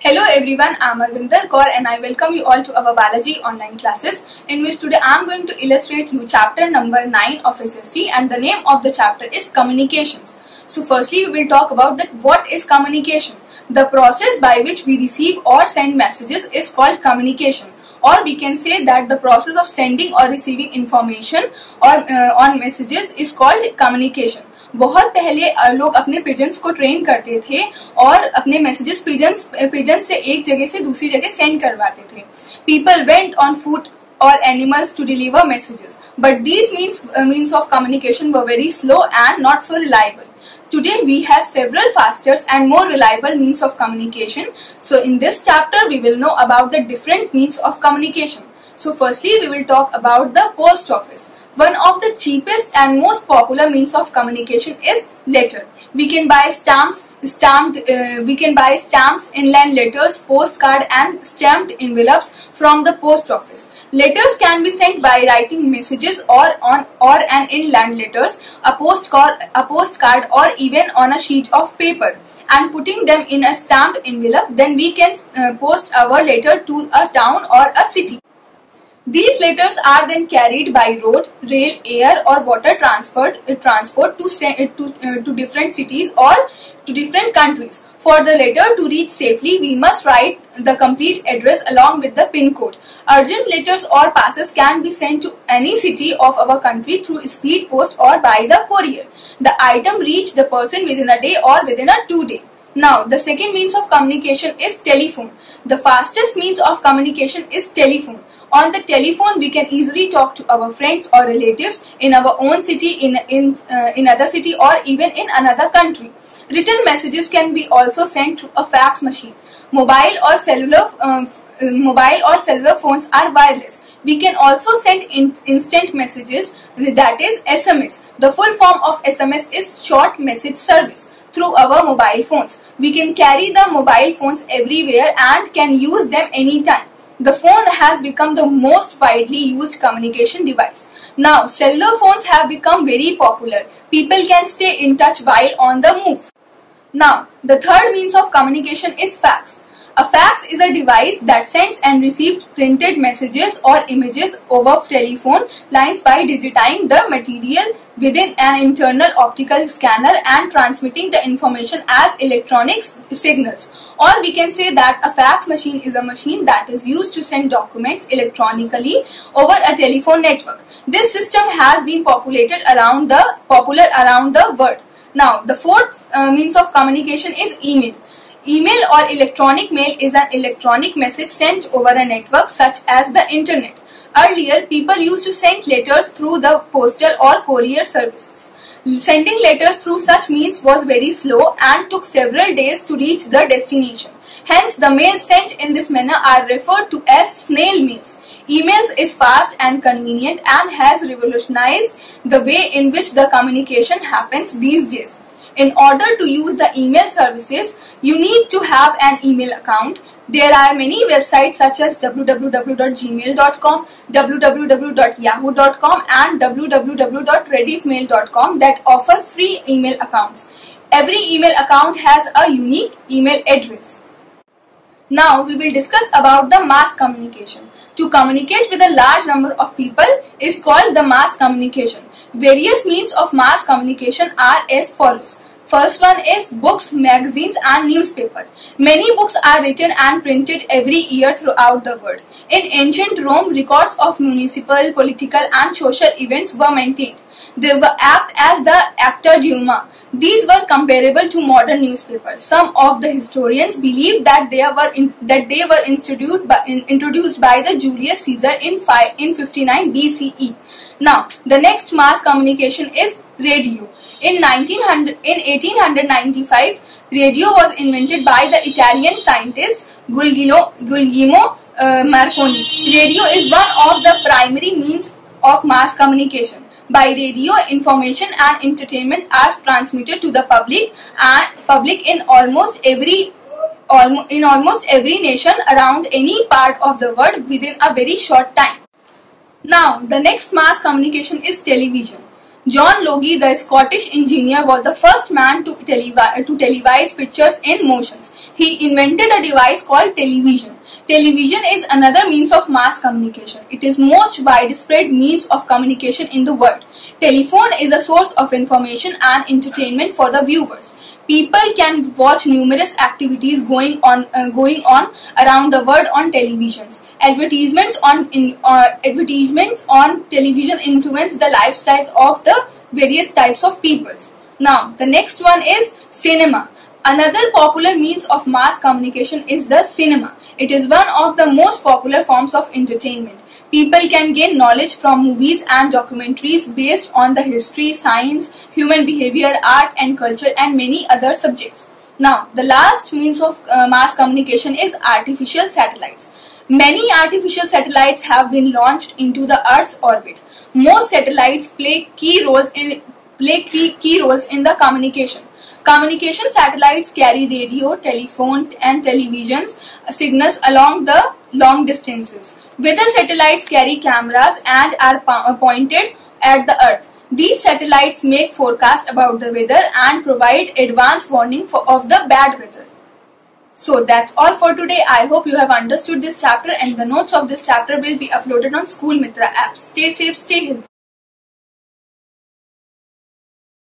Hello everyone, I am Arvinder Kaur and I welcome you all to our biology online classes, in which today I am going to illustrate you chapter number 9 of SST, and the name of the chapter is communications. So firstly we will talk about that what is communication. The process by which we receive or send messages is called communication, or we can say that the process of sending or receiving information or on messages is called communication. बहुत पहले लोग अपने pigeons को train करते थे और अपने messages pigeons से एक जगह से दूसरी जगह सेंड करवाते थे. पीपल वेंट ऑन फुट और animals to deliver messages, but these means of communication were very slow and not so reliable. Today we have several faster and more reliable means of communication. So in this chapter we will know about the different means of communication. So firstly we will talk about the post office. One of the cheapest and most popular means of communication is letter. We can buy stamps, inland letters, postcard and stamped envelopes from the post office. Letters can be sent by writing messages or an inland letters, a postcard or even on a sheet of paper, and putting them in a stamped envelope. Then we can post our letter to a town or a city. These letters are then carried by road, rail, air or water transport to different cities or to different countries. For the letter to reach safely, we must write the complete address along with the pin code. Urgent letters or passes can be sent to any city of our country through speed post or by the courier. The item reach the person within a day or within a 2 days. Now, the second means of communication is telephone. The fastest means of communication is telephone. On the telephone, we can easily talk to our friends or relatives in our own city, in another city, or even in another country. Written messages can be also sent through a fax machine. Mobile or cellular phones are wireless. We can also send instant messages, that is SMS. The full form of SMS is short message service. Through our mobile phones, we can carry the mobile phones everywhere and can use them anytime. The phone has become the most widely used communication device. Now, cellular phones have become very popular. People can stay in touch while on the move. Now, the third means of communication is fax. A fax is a device that sends and receives printed messages or images over telephone lines by digitizing the material within an internal optical scanner and transmitting the information as electronic signals. Or we can say that a fax machine is a machine that is used to send documents electronically over a telephone network. This system has been popular around the world. Now, the fourth means of communication is email. Email or electronic mail is an electronic message sent over a network such as the internet. Earlier, people used to send letters through the postal or courier services. Sending letters through such means was very slow and took several days to reach the destination. Hence, the mail sent in this manner are referred to as snail mails. Emails is fast and convenient and has revolutionized the way in which the communication happens these days. In order to use the email services, you need to have an email account. There are many websites such as www.gmail.com, www.yahoo.com and www.rediffmail.com that offer free email accounts. Every email account has a unique email address. Now we will discuss about the mass communication. To communicate with a large number of people is called the mass communication. Various means of mass communication are as follows. First one is books, magazines and newspapers. Many books are written and printed every year throughout the world. In ancient Rome, records of municipal, political and social events were maintained. They were act as the acta duma. These were comparable to modern newspapers. Some of the historians believe that they were introduced by the Julius Caesar in 59 BCE. Now, the next mass communication is radio. In 1895, radio was invented by the Italian scientist Guglielmo Marconi. Radio is one of the primary means of mass communication. By radio, information and entertainment are transmitted to the public in almost every nation around any part of the world within a very short time. Now, the next mass communication is television. John Logie, the Scottish engineer, was the first man to televise pictures in motions. He invented a device called television. Television is another means of mass communication. It is most widespread means of communication in the world. Telephone is a source of information and entertainment for the viewers. People can watch numerous activities going on around the world on televisions. Advertisements on television influence the lifestyles of the various types of peoples. Now, the next one is cinema. Another popular means of mass communication is the cinema. It is one of the most popular forms of entertainment. People can gain knowledge from movies and documentaries based on the history, science, human behavior, art and culture and many other subjects. Now, the last means of mass communication is artificial satellites. Many artificial satellites have been launched into the Earth's orbit. Most satellites play key roles in the communication. Communication satellites carry radio, telephone and television signals along the long distances. Weather satellites carry cameras and are pointed at the Earth. These satellites make forecasts about the weather and provide advance warning of the bad weather. So that's all for today. I hope you have understood this chapter, and the notes of this chapter will be uploaded on School Mitra app. Stay safe, stay healthy.